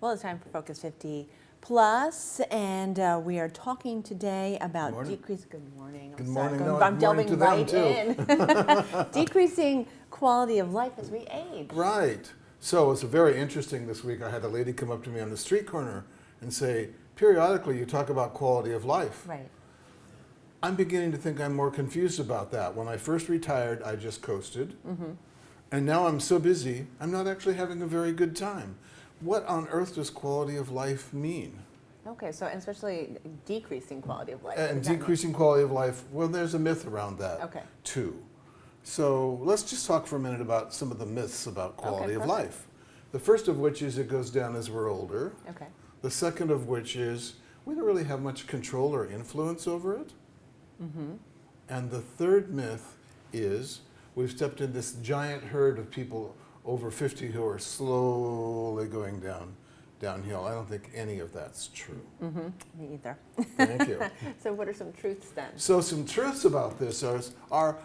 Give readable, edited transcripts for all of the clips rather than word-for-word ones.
Well, it's time for Focus 50 Plus, and we are talking today about decrease. Good morning. Good morning. No, I'm delving to them right too. in. Decreasing quality of life as we age. Right. So it's very interesting this week. I had a lady come up to me on the street corner and say, periodically you talk about quality of life. Right. I'm beginning to think I'm more confused about that. When I first retired, I just coasted. And now I'm so busy, I'm not actually having a very good time. What on earth does quality of life mean? Okay, so especially decreasing quality of life. And decreasing quality of life, well, there's a myth around that too. So let's just talk for a minute about some of the myths about quality of life. The first of which is it goes down as we're older. Okay. The second of which is we don't really have much control or influence over it. And the third myth is we've stepped in this giant herd of people over 50 who are slowly going downhill. I don't think any of that's true. Me either. Thank you. So what are some truths then? So some truths about this are,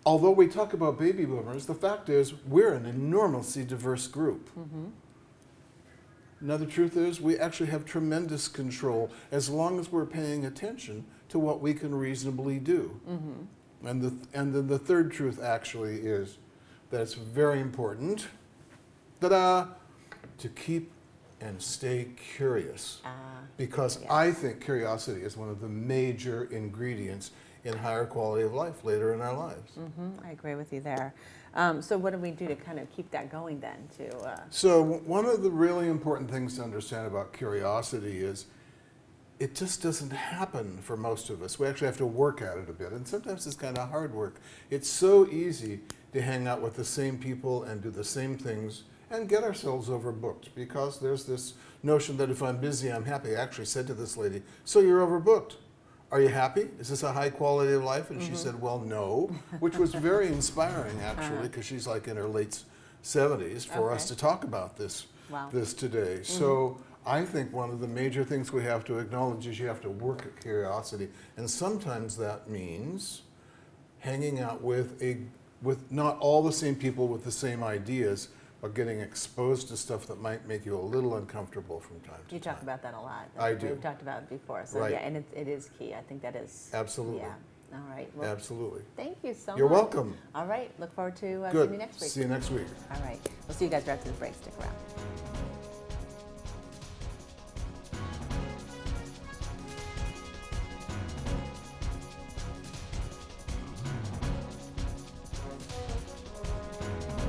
although we talk about baby boomers, the fact is we're an enormously diverse group. Another truth is we actually have tremendous control as long as we're paying attention to what we can reasonably do. And then the third truth actually is that it's very important, to keep and stay curious. Because I think curiosity is one of the major ingredients in higher quality of life later in our lives. I agree with you there. So what do we do to kind of keep that going then? So one of the really important things to understand about curiosity is it just doesn't happen for most of us. We actually have to work at it a bit, and sometimes it's kind of hard work. It's so easy to hang out with the same people and do the same things and get ourselves overbooked because there's this notion that if I'm busy, I'm happy. I actually said to this lady, so you're overbooked. Are you happy? Is this a high quality of life? And she said, well, no, which was very inspiring actually because she's like in her late 70s for us to talk about this, this today. So I think one of the major things we have to acknowledge is you have to work at curiosity. And sometimes that means hanging out with not all the same people with the same ideas, but getting exposed to stuff that might make you a little uncomfortable from time to time. You talk about that a lot. I do. We've talked about it before. So yeah, and it is key. I think that is. Absolutely. Yeah. All right. Well, absolutely. Thank you so much. You're welcome. All right. Look forward to seeing Good. you next week. See you next week. All right. We'll see you guys right after the break. Stick around.